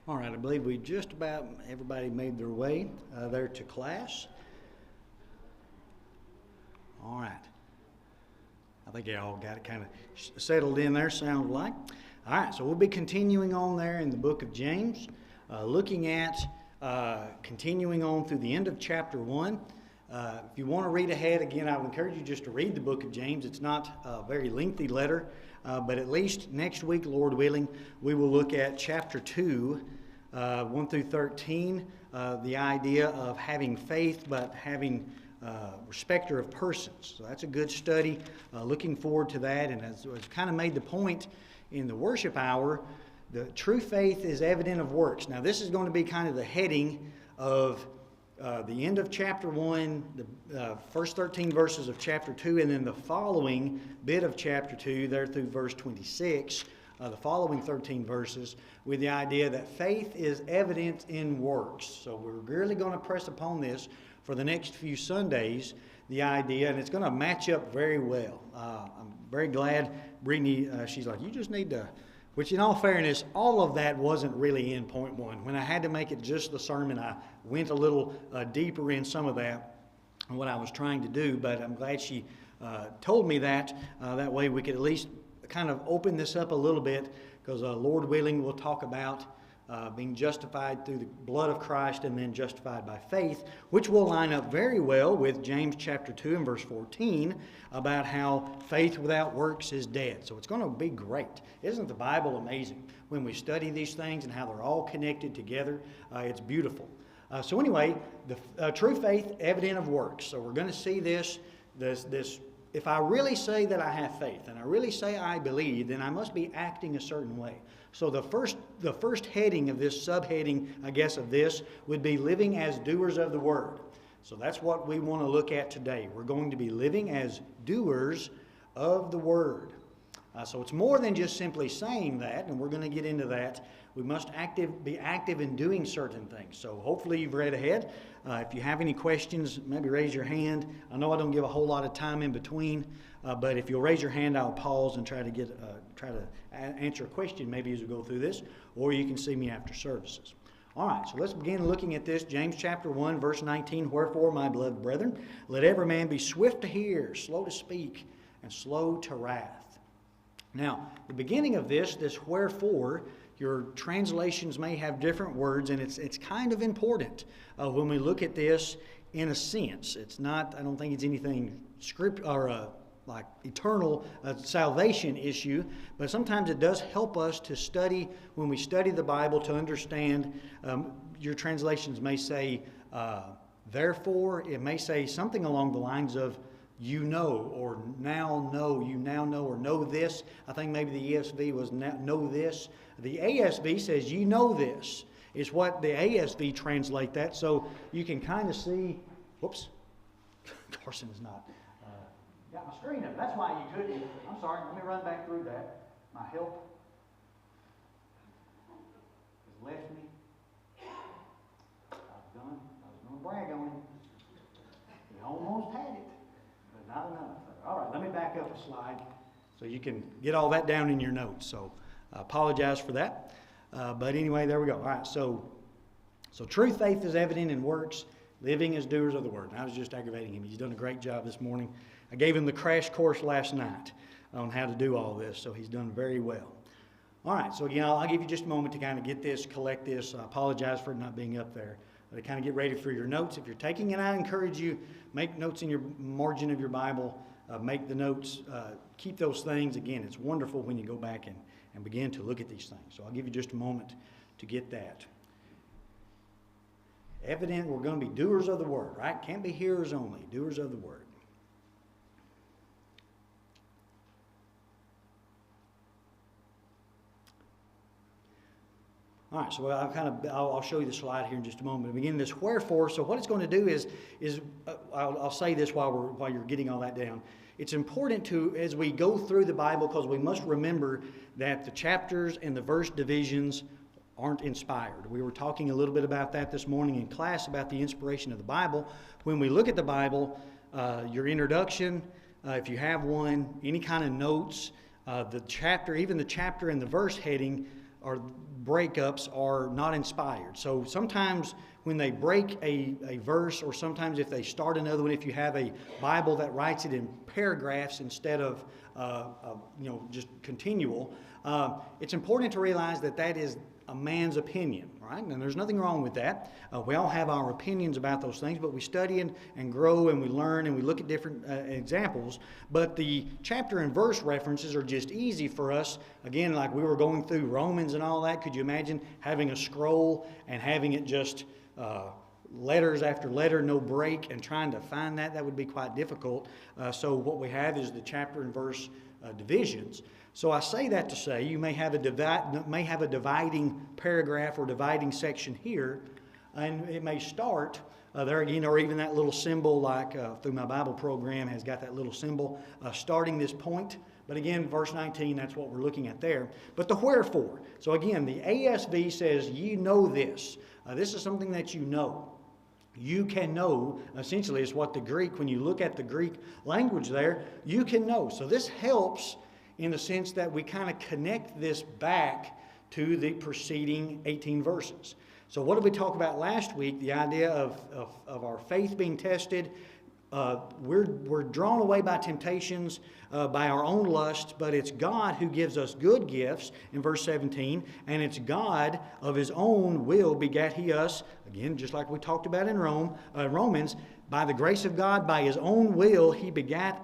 All right, I believe we just about everybody made their way there to class. All right. I think you all got it kind of settled in there, sounds like. All right, so we'll be continuing on there in the book of James, looking at continuing on through the end of chapter 1. If you want to read ahead, again, I would encourage you just to read the book of James. It's not a very lengthy letter, but at least next week, Lord willing, we will look at chapter 2, 1 through 13, the idea of having faith but having respecter of persons. So that's a good study. Looking forward to that. And as kind of made the point in the worship hour, the true faith is evident of works. Now this is going to be kind of the heading of the end of chapter 1, the first 13 verses of chapter 2, and then the following bit of chapter 2 there through verse 26, the following 13 verses, with the idea that faith is evident in works. So we're really going to press upon this for the next few Sundays, the idea, and it's going to match up very well. I'm very glad Brittany, she's like, you just need to, which in all fairness, all of that wasn't really in point 1. When I had to make it just the sermon, I went a little deeper in some of that, and what I was trying to do, but I'm glad she told me that. That way we could at least kind of open this up a little bit, because Lord willing, we'll talk about being justified through the blood of Christ and then justified by faith, which will line up very well with James chapter 2 and verse 14 about how faith without works is dead. So it's going to be great. Isn't the Bible amazing? When we study these things and how they're all connected together, it's beautiful. So anyway, the true faith evident of works. So we're going to see this. If I really say that I have faith and I really say I believe, then I must be acting a certain way. So the first heading of this, subheading, I guess, of this would be living as doers of the word. So that's what we want to look at today. We're going to be living as doers of the word. So it's more than just simply saying that, and we're going to get into that. We must be active in doing certain things. So hopefully you've read ahead. If you have any questions, maybe raise your hand. I know I don't give a whole lot of time in between, but if you'll raise your hand, I'll pause and try to answer a question maybe as we go through this, or you can see me after services. All right, so let's begin looking at this. James chapter 1, verse 19. Wherefore, my beloved brethren, let every man be swift to hear, slow to speak, and slow to wrath. Now, the beginning of this wherefore, your translations may have different words, and it's kind of important when we look at this in a sense. It's not, I don't think it's anything script or like eternal salvation issue, but sometimes it does help us to study, when we study the Bible, to understand. Your translations may say, therefore, it may say something along the lines of, you know, or now know, you now know, or know this. I think maybe the ESV was know this. The ASV says, you know this, is what the ASV translate that. So you can kind of see, whoops, Carson is not, got my screen up. That's why you couldn't. I'm sorry, let me run back through that. My help has left me. I was going to brag on him. He almost had it. Not enough. All right, let me back up a slide so you can get all that down in your notes. So I apologize for that. But anyway, there we go. All right, so true faith is evident in works, living as doers of the word. And I was just aggravating him. He's done a great job this morning. I gave him the crash course last night on how to do all this, so he's done very well. All right, so again, I'll give you just a moment to kind of get this, collect this. I apologize for it not being up there. To kind of get ready for your notes. If you're taking it, I encourage you, make notes in your margin of your Bible. Make the notes. Keep those things. Again, it's wonderful when you go back and begin to look at these things. So I'll give you just a moment to get that. Evident, we're going to be doers of the word, right? Can't be hearers only, doers of the word. All right, so I'll show you the slide here in just a moment. Begin this wherefore. So what it's going to do is I'll say this while you're getting all that down. It's important to, as we go through the Bible, because we must remember that the chapters and the verse divisions aren't inspired. We were talking a little bit about that this morning in class about the inspiration of the Bible. When we look at the Bible, your introduction, if you have one, any kind of notes, the chapter, even the chapter and the verse heading, or breakups are not inspired. So sometimes when they break a verse, or sometimes if they start another one, if you have a Bible that writes it in paragraphs instead of just continual, it's important to realize that that is a man's opinion, right? And there's nothing wrong with that. We all have our opinions about those things, but we study and grow and we learn and we look at different examples. But the chapter and verse references are just easy for us. Again, like we were going through Romans and all that. Could you imagine having a scroll and having it just letters after letter, no break, and trying to find that? That would be quite difficult. So what we have is the chapter and verse divisions. So I say that to say you may have a dividing paragraph or dividing section here, and it may start there again, or even that little symbol, like through my Bible program has got that little symbol starting this point. But again, verse 19, that's what we're looking at there. But the wherefore. So again, the ASV says, ye know this. This is something that you know. You can know, essentially, is what the Greek, when you look at the Greek language there, you can know. So this helps in the sense that we kind of connect this back to the preceding 18 verses. So what did we talk about last week? The idea of our faith being tested. We're drawn away by temptations, by our own lust, but it's God who gives us good gifts in verse 17, and it's God of his own will begat he us, again, just like we talked about in Romans, by the grace of God, by his own will, he begat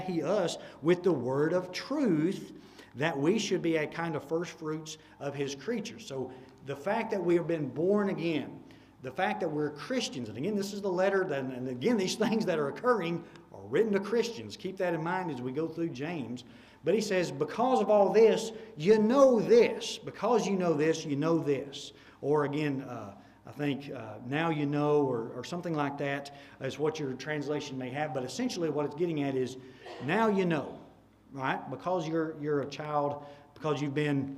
he us with the word of truth, that we should be a kind of first fruits of his creatures. So the fact that we have been born again, the fact that we're Christians, and again, this is the letter, and again, these things that are occurring are written to Christians. Keep that in mind as we go through James. But he says, because of all this, you know this. Because you know this, you know this. Or again, I think now you know, or something like that is what your translation may have. But essentially what it's getting at is, now you know, right? Because you're a child, because you've been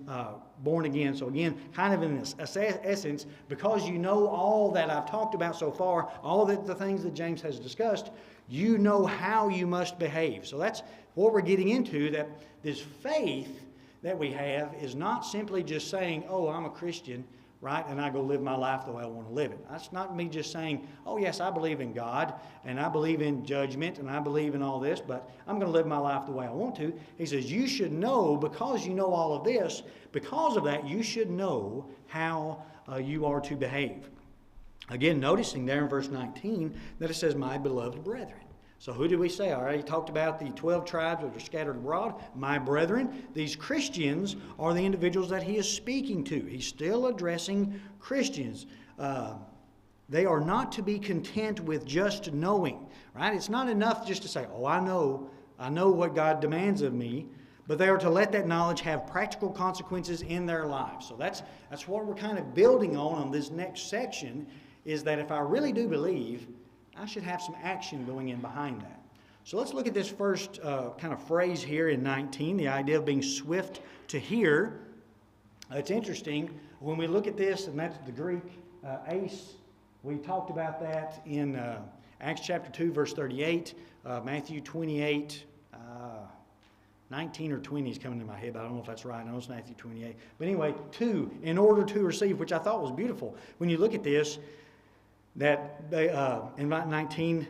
born again. So again, kind of in this essence, because you know all that I've talked about so far, all the things that James has discussed, you know how you must behave. So that's what we're getting into, that this faith that we have is not simply just saying, oh, I'm a Christian, right, and I go live my life the way I want to live it. That's not me just saying, oh, yes, I believe in God, and I believe in judgment, and I believe in all this, but I'm going to live my life the way I want to. He says, you should know, because you know all of this, because of that, you should know how you are to behave. Again, noticing there in verse 19 that it says, my beloved brethren. So who did we say? I already talked about the 12 tribes that are scattered abroad. My brethren, these Christians are the individuals that he is speaking to. He's still addressing Christians. They are not to be content with just knowing, right? It's not enough just to say, oh, I know what God demands of me, but they are to let that knowledge have practical consequences in their lives. So that's what we're kind of building on this next section, is that if I really do believe, I should have some action going in behind that. So let's look at this first kind of phrase here in 19, the idea of being swift to hear. It's interesting, when we look at this, and that's the Greek ace, we talked about that in Acts chapter 2, verse 38, Matthew 28, 19 or 20 is coming to my head, but I don't know if that's right. I know it's Matthew 28. But anyway, 2, in order to receive, which I thought was beautiful. When you look at this, that they, in 19,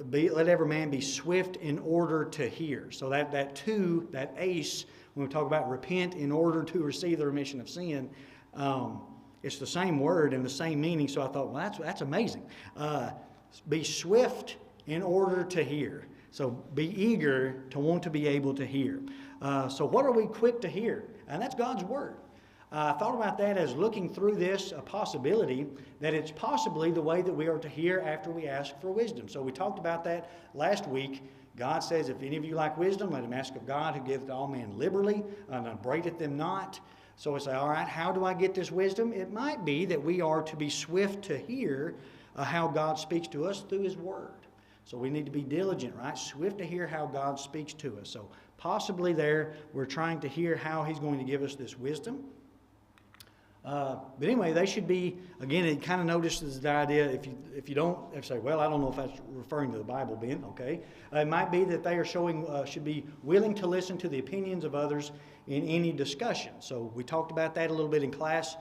let every man be swift in order to hear. So that 2, that ace, when we talk about repent in order to receive the remission of sin, it's the same word and the same meaning. So I thought, well, that's amazing. Be swift in order to hear. So be eager to want to be able to hear. So what are we quick to hear? And that's God's word. I thought about that as looking through this, a possibility that it's possibly the way that we are to hear after we ask for wisdom. So we talked about that last week. God says, if any of you lack wisdom, let him ask of God, who giveth to all men liberally, and upbraideth them not. So we say, all right, how do I get this wisdom? It might be that we are to be swift to hear how God speaks to us through his word. So we need to be diligent, right? Swift to hear how God speaks to us. So possibly there, we're trying to hear how he's going to give us this wisdom. But anyway, they should be, again, it kind of notices the idea, if you don't, if you say, well, I don't know if that's referring to the Bible, Ben, okay. It might be that they are should be willing to listen to the opinions of others in any discussion. So we talked about that a little bit in class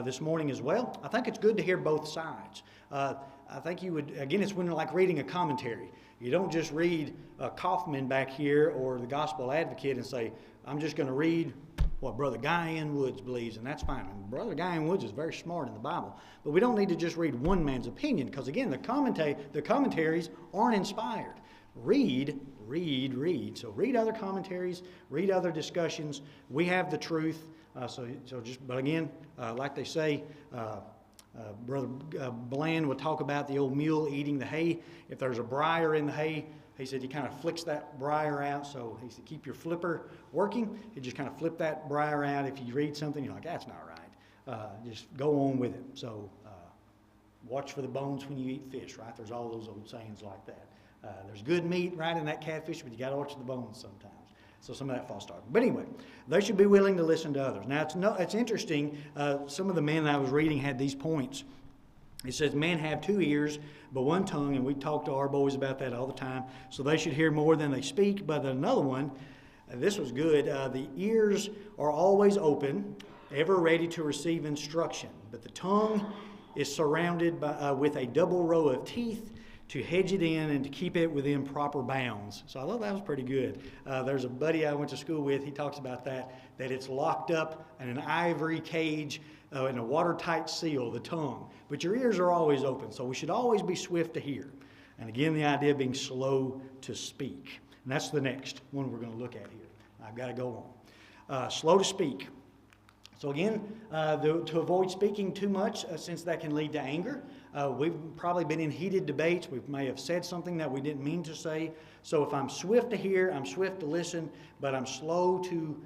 this morning as well. I think it's good to hear both sides. I think you would, again, it's when like reading a commentary. You don't just read Kaufman back here or the Gospel Advocate and say, I'm just going to read what Brother Guy N. Woods believes, and that's fine. And Brother Guy N. Woods is very smart in the Bible. But we don't need to just read one man's opinion, because again, the commentaries aren't inspired. Read. So read other commentaries, read other discussions. We have the truth. But again, like they say, Brother Bland would talk about the old mule eating the hay. If there's a briar in the hay, he said he kind of flicks that briar out. So he said keep your flipper working. You just kind of flip that briar out. If you read something, you're like, that's not right. Just go on with it. So watch for the bones when you eat fish, right? There's all those old sayings like that. There's good meat right in that catfish, but you got to watch the bones sometimes. So some of that false start. But anyway, they should be willing to listen to others. Now, it's interesting. Some of the men that I was reading had these points. It says, men have 2 ears, but 1 tongue, and we talk to our boys about that all the time. So they should hear more than they speak. But another one, this was good. The ears are always open, ever ready to receive instruction. But the tongue is surrounded with a double row of teeth to hedge it in and to keep it within proper bounds. So I thought that was pretty good. There's a buddy I went to school with, he talks about that it's locked up in an ivory cage in a watertight seal, the tongue. But your ears are always open, so we should always be swift to hear. And again, the idea of being slow to speak. And that's the next one we're going to look at here. I've got to go on. Slow to speak. So again, to avoid speaking too much, since that can lead to anger. We've probably been in heated debates. We may have said something that we didn't mean to say. So if I'm swift to hear, I'm swift to listen, but I'm slow to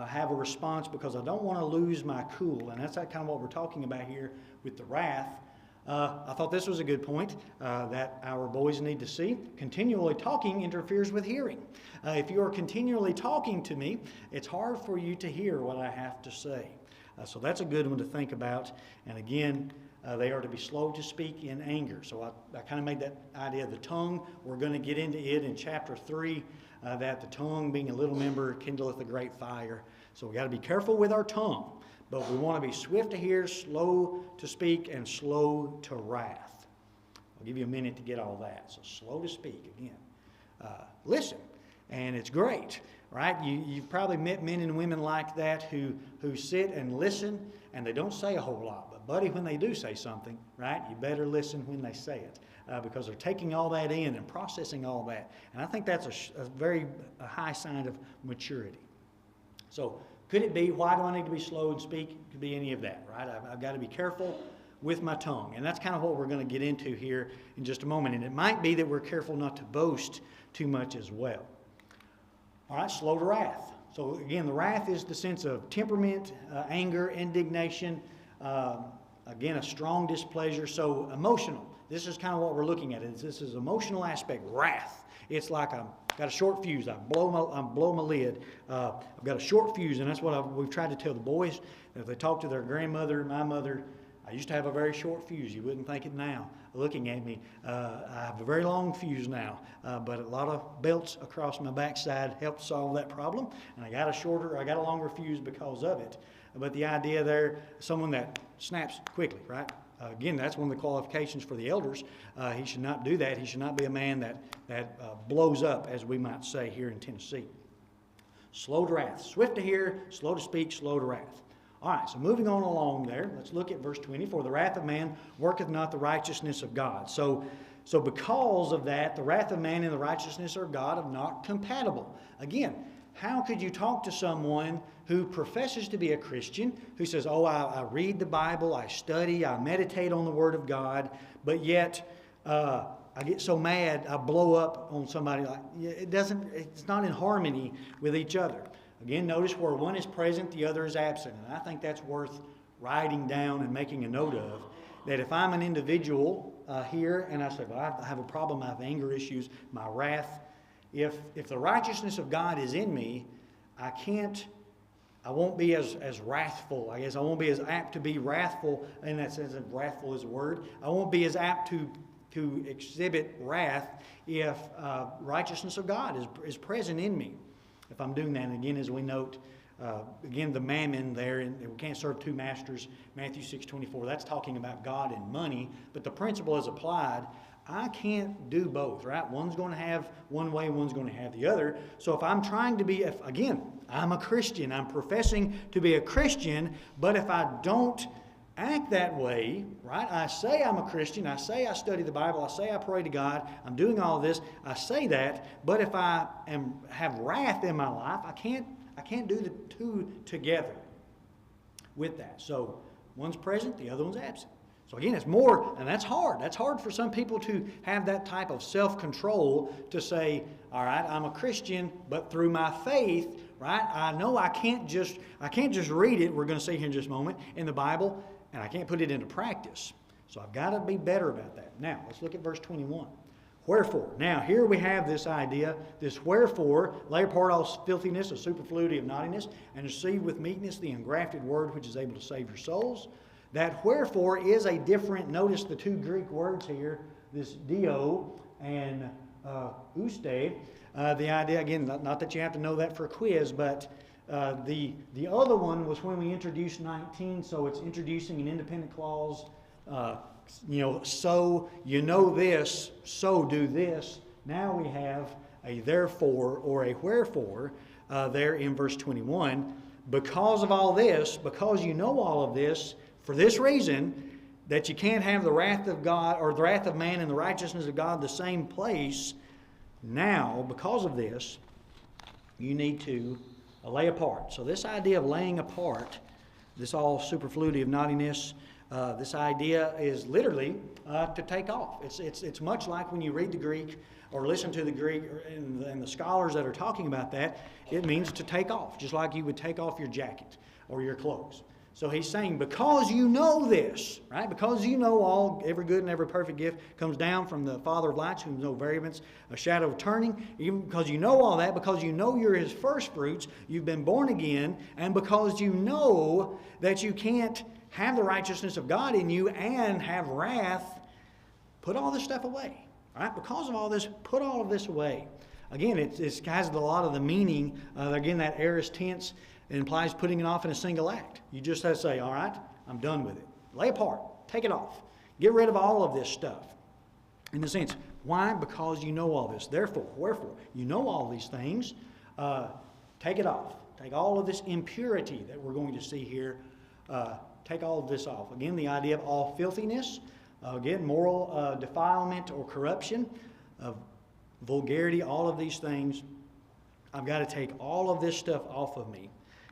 have a response because I don't want to lose my cool. And that's kind of what we're talking about here with the wrath. I thought this was a good point that our boys need to see. Continually talking interferes with hearing. If you are continually talking to me, it's hard for you to hear what I have to say. So that's a good one to think about. And again, they are to be slow to speak in anger. So I kind of made that idea of the tongue. We're going to get into it in chapter 3, that the tongue being a little member kindleth a great fire. So we got to be careful with our tongue. But we want to be swift to hear, slow to speak, and slow to wrath. I'll give you a minute to get all that. So slow to speak, again. Listen, and it's great, right? You've probably met men and women like that who sit and listen, and they don't say a whole lot. But, buddy, when they do say something, right, you better listen when they say it because they're taking all that in and processing all that. And I think that's a very high sign of maturity. So could it be, why do I need to be slow and speak? It could be any of that, right? I've got to be careful with my tongue. And that's kind of what we're going to get into here in just a moment. And it might be that we're careful not to boast too much as well. All right, slow to wrath. So again, the wrath is the sense of temperament, anger, indignation, again, a strong displeasure. So emotional. This is kind of what we're looking at. This is emotional aspect, wrath. It's like I've got a short fuse. I blow my lid. I've got a short fuse, and that's what we've tried to tell the boys. If they talk to their grandmother, my mother, I used to have a very short fuse. You wouldn't think it now, looking at me. I have a very long fuse now, but a lot of belts across my backside helped solve that problem. And I got a longer fuse because of it. But the idea there, someone that snaps quickly, right? Again, that's one of the qualifications for the elders. He should not do that. He should not be a man that blows up, as we might say here in Tennessee. Slow to wrath. Swift to hear, slow to speak, slow to wrath. All right, so moving on along there, let's look at verse 20. For the wrath of man worketh not the righteousness of God. So because of that, the wrath of man and the righteousness of God are not compatible. Again, how could you talk to someone who professes to be a Christian, who says, oh, I read the Bible, I study, I meditate on the Word of God, but yet I get so mad, I blow up on somebody. It's not in harmony with each other. Again, notice where one is present, the other is absent. And I think that's worth writing down and making a note of. That if I'm an individual here and I say, well, I have a problem, I have anger issues, my wrath, if the righteousness of God is in me, I can't I won't be as wrathful. I guess I won't be as apt to be wrathful in that sense. If wrathful is a word, I won't be as apt to exhibit wrath if righteousness of God is present in me. If I'm doing that, and again, as we note, again, the mammon there, and we can't serve two masters, Matthew 6:24, that's talking about God and money, but the principle is applied. I can't do both, right? One's going to have one way, one's going to have the other. So if I'm trying to be, again, I'm a Christian, I'm professing to be a Christian, but if I don't act that way, right? I say I'm a Christian, I say I study the Bible, I say I pray to God, I'm doing all this, I say that, but if I have wrath in my life, I can't do the two together with that. So one's present, the other one's absent. So again, it's more, and that's hard. That's hard for some people to have that type of self-control to say, all right, I'm a Christian, but through my faith, right, I know I can't just read it, we're going to see here in just a moment, in the Bible, and I can't put it into practice. So I've got to be better about that. Now, let's look at verse 21. Wherefore. Now, here we have this idea, this wherefore, lay apart all filthiness, a superfluity of naughtiness, and receive with meekness the engrafted word which is able to save your souls. That wherefore is a different, notice the two Greek words here, this dio and uste. The idea, again, not that you have to know that for a quiz, but the other one was when we introduced 19, so it's introducing an independent clause. So you know this, so do this. Now we have a therefore or a wherefore there in verse 21. Because of all this, because you know all of this, for this reason, that you can't have the wrath of God or the wrath of man and the righteousness of God the same place, now, because of this, you need to lay apart. So this idea of laying apart, this all superfluity of naughtiness, this idea is literally to take off. It's much like when you read the Greek or listen to the Greek and the scholars that are talking about that, it means to take off, just like you would take off your jacket or your clothes. So he's saying, because you know this, right? Because you know every good and every perfect gift comes down from the Father of lights, whom no variance, a shadow of turning. Even because you know all that, because you know you're his first fruits, you've been born again, and because you know that you can't have the righteousness of God in you and have wrath, put all this stuff away. Right? Because of all this, put all of this away. Again, it has a lot of the meaning. Again, that aorist tense implies putting it off in a single act. You just have to say, all right, I'm done with it. Lay apart. Take it off. Get rid of all of this stuff. In the sense, why? Because you know all this. Therefore, wherefore, you know all these things. Take it off. Take all of this impurity that we're going to see here. Take all of this off. Again, the idea of all filthiness. Again, moral defilement or corruption, of vulgarity, all of these things. I've got to take all of this stuff off of me.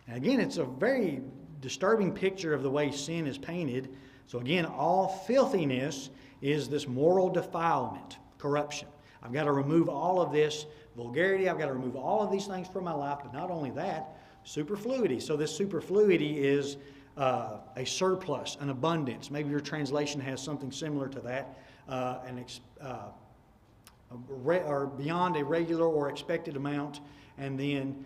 And again, it's a very disturbing picture of the way sin is painted. So again, all filthiness is this moral defilement, corruption. I've got to remove all of this vulgarity. I've got to remove all of these things from my life. But not only that, superfluity. So this superfluity is a surplus, an abundance. Maybe your translation has something similar to that, or beyond a regular or expected amount, and then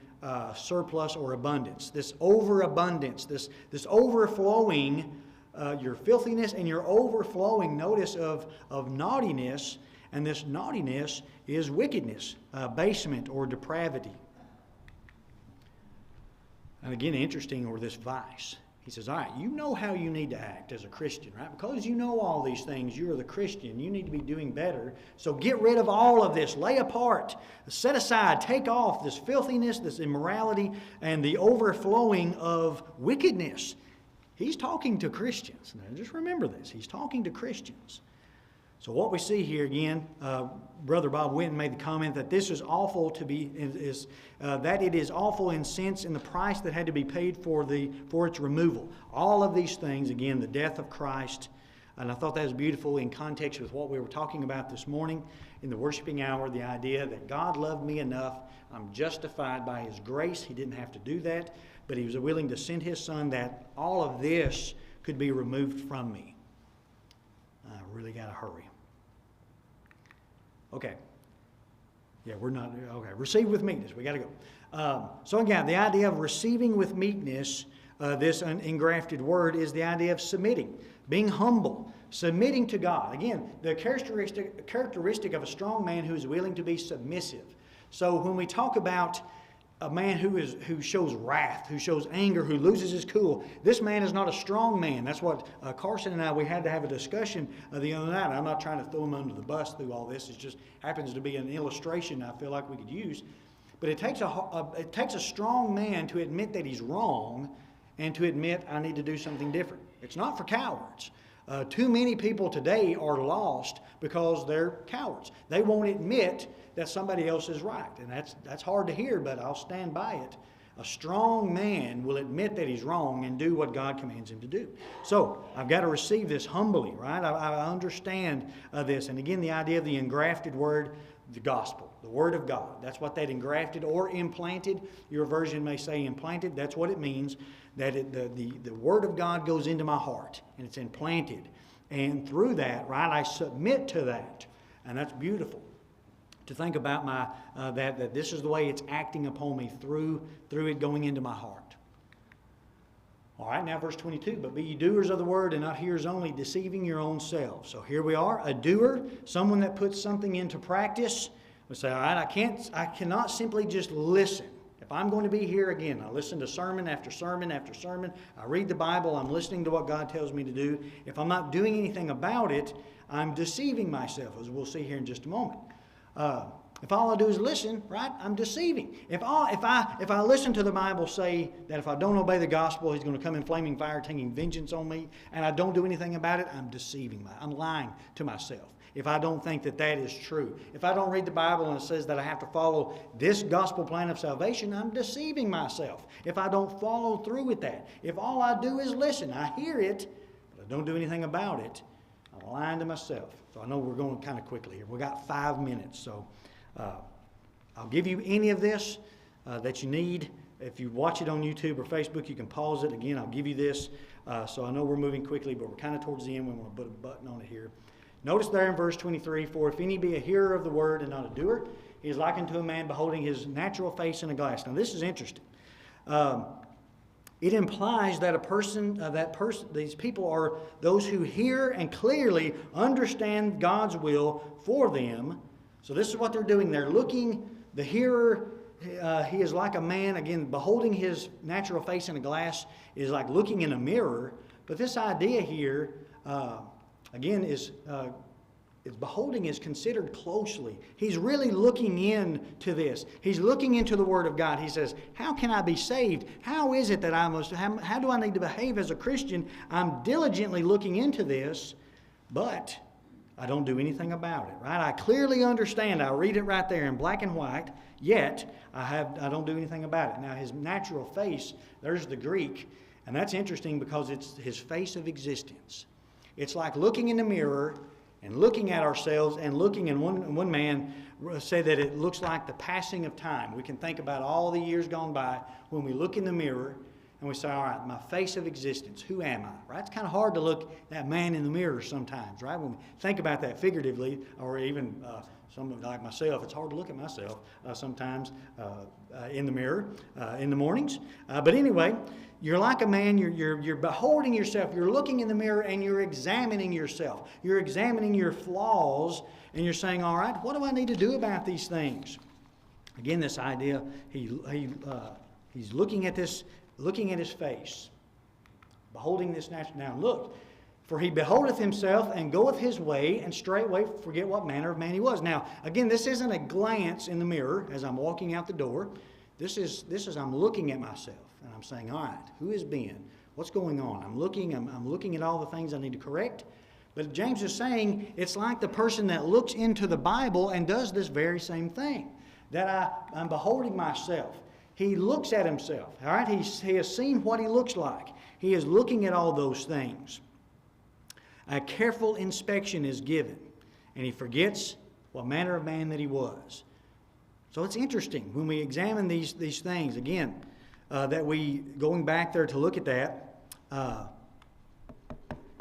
surplus or abundance. This overabundance, this overflowing, your filthiness and your overflowing, notice, of naughtiness, and this naughtiness is wickedness, basement, or depravity. And again, interesting, or this vice. He says, all right, you know how you need to act as a Christian, right? Because you know all these things, you're the Christian. You need to be doing better. So get rid of all of this. Lay apart. Set aside. Take off this filthiness, this immorality, and the overflowing of wickedness. He's talking to Christians. Now, just remember this. He's talking to Christians. So what we see here again, Brother Bob Winton made the comment that this is awful that it is awful in sense in the price that had to be paid for its removal. All of these things, again, the death of Christ, and I thought that was beautiful in context with what we were talking about this morning in the worshiping hour, the idea that God loved me enough, I'm justified by His grace. He didn't have to do that, but He was willing to send His Son that all of this could be removed from me. I really got to hurry. Okay. Yeah, we're not, okay. Receive with meekness. We got to go. So again, the idea of receiving with meekness, this engrafted word, is the idea of submitting, being humble, submitting to God. Again, the characteristic of a strong man who is willing to be submissive. So when we talk about a man who shows wrath, who shows anger, who loses his cool, this man is not a strong man. That's what Carson and I, we had to have a discussion the other night. I'm not trying to throw him under the bus through all this. It just happens to be an illustration I feel like we could use. But it takes a strong man to admit that he's wrong and to admit I need to do something different. It's not for cowards. Too many people today are lost because they're cowards. They won't admit that somebody else is right. And that's hard to hear, but I'll stand by it. A strong man will admit that he's wrong and do what God commands him to do. So I've got to receive this humbly, right? I understand this. And again, the idea of the engrafted word, the gospel, the word of God. That's what that engrafted or implanted, your version may say implanted, that's what it means. That the word of God goes into my heart and it's implanted. And through that, right, I submit to that. And that's beautiful to think about that this is the way it's acting upon me through it going into my heart. All right, now verse 22, but be ye doers of the word and not hearers only, deceiving your own selves. So here we are, a doer, someone that puts something into practice. We say, all right, I cannot simply just listen. If I'm going to be here again, I listen to sermon after sermon after sermon. I read the Bible. I'm listening to what God tells me to do. If I'm not doing anything about it, I'm deceiving myself, as we'll see here in just a moment. If all I do is listen, right, I'm deceiving. If I listen to the Bible say that if I don't obey the gospel, he's going to come in flaming fire taking vengeance on me, and I don't do anything about it, I'm deceiving. I'm lying to myself. If I don't think that is true. If I don't read the Bible and it says that I have to follow this gospel plan of salvation, I'm deceiving myself. If I don't follow through with that. If all I do is listen, I hear it, but I don't do anything about it, I'm lying to myself. So I know we're going kind of quickly here. We got 5 minutes, so I'll give you any of this that you need. If you watch it on YouTube or Facebook, you can pause it. Again, I'll give you this. So I know we're moving quickly, but we're kind of towards the end. We want to put a button on it here. Notice there in verse 23, for if any be a hearer of the word and not a doer, he is likened to a man beholding his natural face in a glass. Now this is interesting. It implies that these people are those who hear and clearly understand God's will for them. So this is what they're doing. They're looking, the hearer, he is like a man, again, beholding his natural face in a glass is like looking in a mirror. But this idea here, again, is beholding is considered closely. He's really looking into this. He's looking into the Word of God. He says, how can I be saved? How is it that how do I need to behave as a Christian? I'm diligently looking into this, but I don't do anything about it, right? I clearly understand. I read it right there in black and white, yet I don't do anything about it. Now, his natural face, there's the Greek, and that's interesting because it's his face of existence. It's like looking in the mirror and looking at ourselves and looking, and one man said that it looks like the passing of time. We can think about all the years gone by when we look in the mirror and we say, all right, my face of existence, who am I? Right? It's kind of hard to look that man in the mirror sometimes, right? When we think about that figuratively, or even someone like myself, it's hard to look at myself sometimes in the mirror in the mornings. But anyway, you're like a man, you're beholding yourself, you're looking in the mirror and you're examining yourself. You're examining your flaws and you're saying, all right, what do I need to do about these things? Again, this idea, he's looking at this, looking at his face, beholding this natural. Now look, for he beholdeth himself and goeth his way, and straightway forget what manner of man he was. Now, again, this isn't a glance in the mirror as I'm walking out the door. This is I'm looking at myself and I'm saying, all right, who is Ben? What's going on? I'm looking at all the things I need to correct. But James is saying it's like the person that looks into the Bible and does this very same thing. That I'm beholding myself. He looks at himself. All right, he has seen what he looks like. He is looking at all those things. A careful inspection is given, and he forgets what manner of man that he was. So it's interesting when we examine these things, again, that we, going back there to look at that,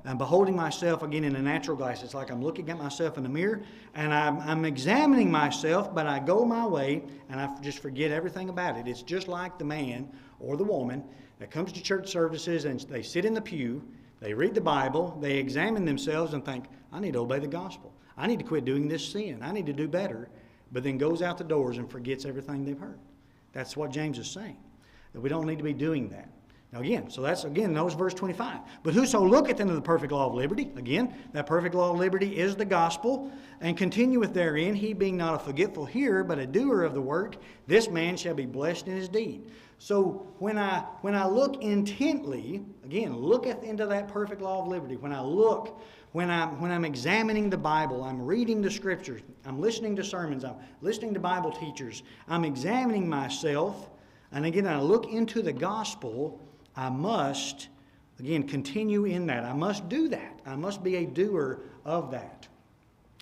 I'm beholding myself again in a natural glass. It's like I'm looking at myself in the mirror, and I'm examining myself, but I go my way, and I just forget everything about it. It's just like the man or the woman that comes to church services, and they sit in the pew, they read the Bible, they examine themselves and think, I need to obey the gospel. I need to quit doing this sin. I need to do better, but then goes out the doors and forgets everything they've heard. That's what James is saying, that we don't need to be doing that. Now again, so that's, again, notice verse 25. But whoso looketh into the perfect law of liberty, again, that perfect law of liberty is the gospel, and continueth therein, he being not a forgetful hearer, but a doer of the work, this man shall be blessed in his deed. So when I look intently, again, looketh into that perfect law of liberty, when I'm examining the Bible, I'm reading the Scriptures, I'm listening to sermons, I'm listening to Bible teachers, I'm examining myself, and again, I look into the gospel, I must, again, continue in that. I must do that. I must be a doer of that.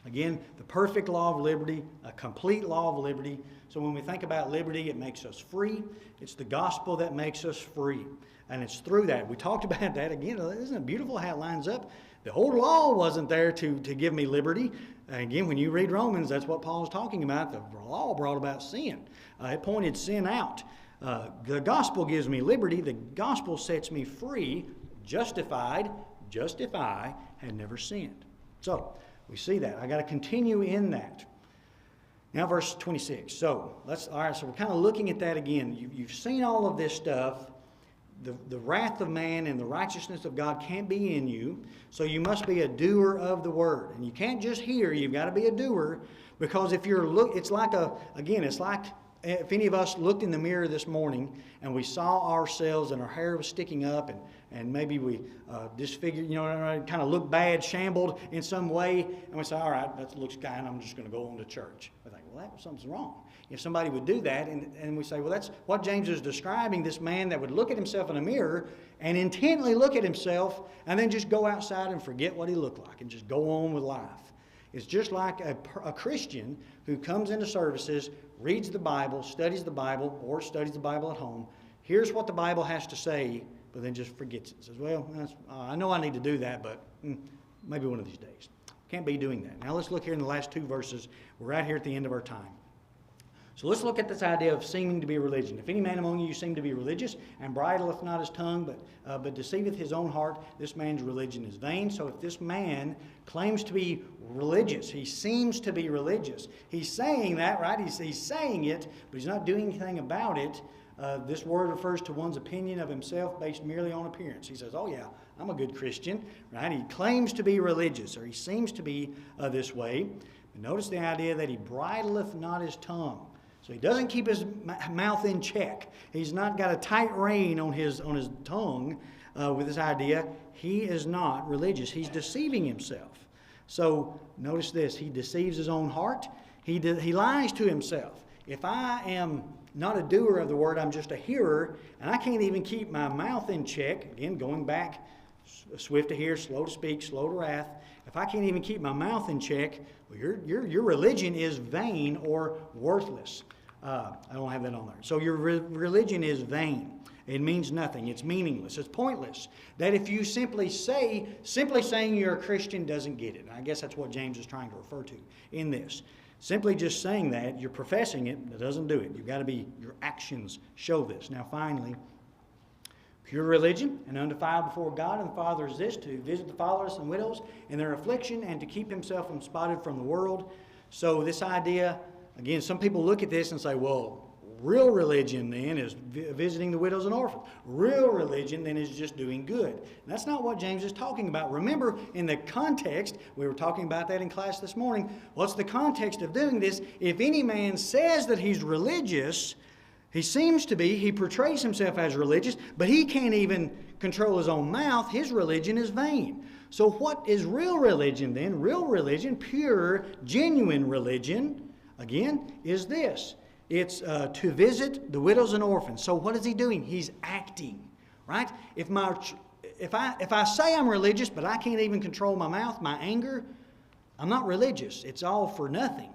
Again, the perfect law of liberty, a complete law of liberty. So when we think about liberty, it makes us free. It's the gospel that makes us free. And it's through that. We talked about that again. Isn't it beautiful how it lines up? The old law wasn't there to give me liberty. And again, when you read Romans, that's what Paul is talking about. The law brought about sin. It pointed sin out. The gospel gives me liberty. The gospel sets me free, justified, justify, had never sinned. So we see that. I got to continue in that. Now verse 26. So we're kind of looking at that again. You've seen all of this stuff. The wrath of man and the righteousness of God can't be in you. So you must be a doer of the word. And you can't just hear, you've got to be a doer. Because if it's like if any of us looked in the mirror this morning and we saw ourselves and our hair was sticking up and maybe we disfigured, kind of looked bad, shambled in some way, and we say, all right, that looks kind, I'm just going to go on to church. We think, well, something's wrong. If somebody would do that, and we say, well, that's what James is describing, this man that would look at himself in a mirror and intently look at himself and then just go outside and forget what he looked like and just go on with life. It's just like a Christian who comes into services, reads the Bible, or studies the Bible at home, hears what the Bible has to say, but then just forgets it. Says, well, I know I need to do that, but maybe one of these days. Can't be doing that. Now let's look here in the last two verses. We're right here at the end of our time. So let's look at this idea of seeming to be religion. If any man among you seem to be religious, and bridleth not his tongue, but deceiveth his own heart, this man's religion is vain. So if this man claims to be religious, he seems to be religious, he's saying that, right? He's saying it, but he's not doing anything about it. This word refers to one's opinion of himself based merely on appearance. He says, oh yeah, I'm a good Christian, right? He claims to be religious, or he seems to be this way. But notice the idea that he bridleth not his tongue. So he doesn't keep his mouth in check. He's not got a tight rein on his tongue with this idea. He is not religious. He's deceiving himself. So notice this. He deceives his own heart. He lies to himself. If I am not a doer of the word, I'm just a hearer, and I can't even keep my mouth in check, again, going back, swift to hear, slow to speak, slow to wrath. If I can't even keep my mouth in check, well, your religion is vain or worthless. I don't have that on there. So your religion is vain. It means nothing. It's meaningless. It's pointless. That if you simply saying you're a Christian doesn't get it. And I guess that's what James is trying to refer to in this. Simply just saying that, you're professing it, that doesn't do it. You've got to be, your actions show this. Now finally, pure religion and undefiled before God and the Father is this, to visit the fatherless and widows in their affliction and to keep himself unspotted from the world. So this idea, again, some people look at this and say, well, real religion then is visiting the widows and orphans. Real religion then is just doing good. And that's not what James is talking about. Remember, in the context, we were talking about that in class this morning, what's the context of doing this? If any man says that he's religious, he seems to be, he portrays himself as religious, but he can't even control his own mouth. His religion is vain. So what is real religion then? Real religion, pure, genuine religion, again, is this. It's to visit the widows and orphans. So what is he doing? He's acting, right? If I say I'm religious, but I can't even control my mouth, my anger, I'm not religious. It's all for nothing.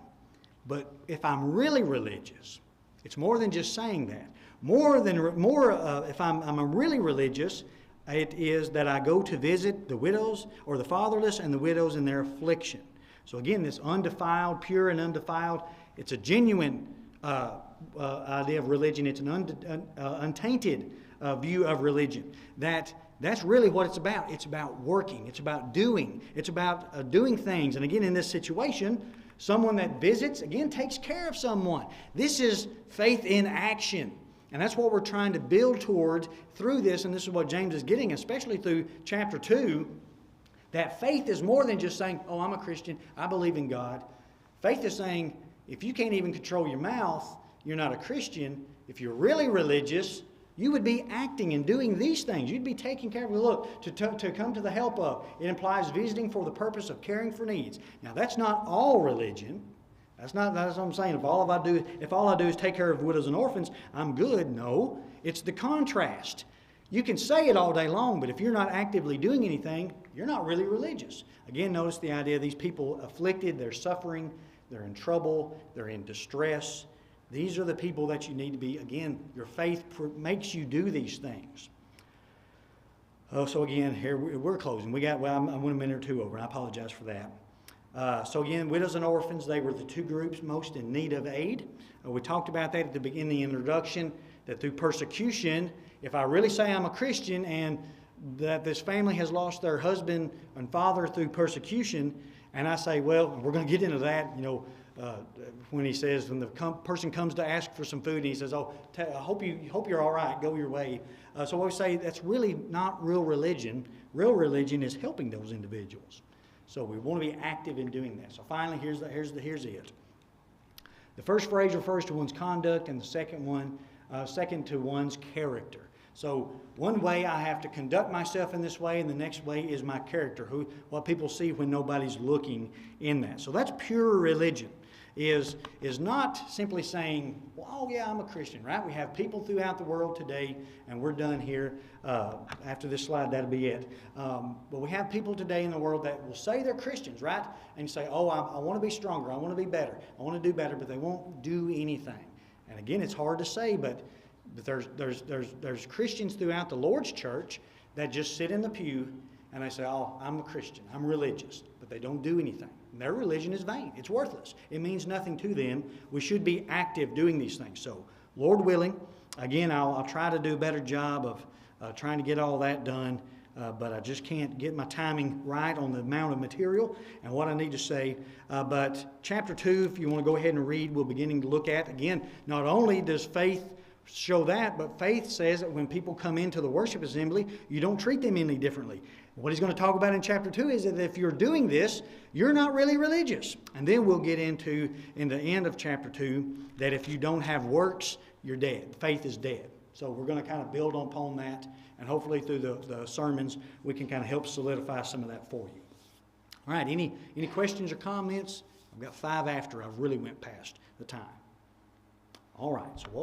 But if I'm really religious, it's more than just saying that. If I'm really religious, it is that I go to visit the widows or the fatherless and the widows in their affliction. So again, this undefiled, pure and undefiled, it's a genuine idea of religion. It's an untainted view of religion. That's really what it's about. It's about working. It's about doing. It's about doing things. And again, in this situation, someone that visits, again, takes care of someone. This is faith in action. And that's what we're trying to build toward through this. And this is what James is getting, especially through chapter 2, that faith is more than just saying, oh, I'm a Christian, I believe in God. Faith is saying, if you can't even control your mouth, you're not a Christian. If you're really religious, you would be acting and doing these things. You'd be taking care of, look, to come to the help of. It implies visiting for the purpose of caring for needs. Now, that's not all religion. That's what I'm saying. If all I do is take care of widows and orphans, I'm good. No, it's the contrast. You can say it all day long, but if you're not actively doing anything, you're not really religious. Again, notice the idea of these people afflicted, they're suffering, they're in trouble, they're in distress. These are the people that you need to be. Again, your faith makes you do these things. Oh, so again, here we're closing. I went a minute or two over. I apologize for that. So again, widows and orphans, they were the two groups most in need of aid. We talked about that at the beginning of the introduction, that through persecution, if I really say I'm a Christian and that this family has lost their husband and father through persecution, and I say, well, we're going to get into that, when he says, when the person comes to ask for some food, and he says, oh, I hope you're all right, go your way. So we say that's really not real religion. Real religion is helping those individuals. So we want to be active in doing that. So finally, here's it. The first phrase refers to one's conduct, and the second to one's character. So one way I have to conduct myself in this way, and the next way is my character, what people see when nobody's looking in that. So that's pure religion, is not simply saying, well, oh yeah, I'm a Christian, right? We have people throughout the world today, and we're done here. After this slide, that'll be it. But we have people today in the world that will say they're Christians, right? And say, oh, I want to be stronger, I want to be better, I want to do better, but they won't do anything. And again, it's hard to say, but there's Christians throughout the Lord's church that just sit in the pew and they say, oh, I'm a Christian, I'm religious, but they don't do anything. And their religion is vain. It's worthless. It means nothing to them. We should be active doing these things. So, Lord willing, again, I'll try to do a better job of trying to get all that done, but I just can't get my timing right on the amount of material and what I need to say. But chapter 2, if you want to go ahead and read, we're beginning to look at, again, not only does faith show that, but faith says that when people come into the worship assembly, you don't treat them any differently. What he's going to talk about in chapter 2 is that if you're doing this, you're not really religious. And then we'll get into, in the end of chapter 2, that if you don't have works, you're dead. Faith is dead. So we're going to kind of build upon that, and hopefully through the sermons, we can kind of help solidify some of that for you. All right, any questions or comments? I've got 5 after. I've really went past the time. All right, so what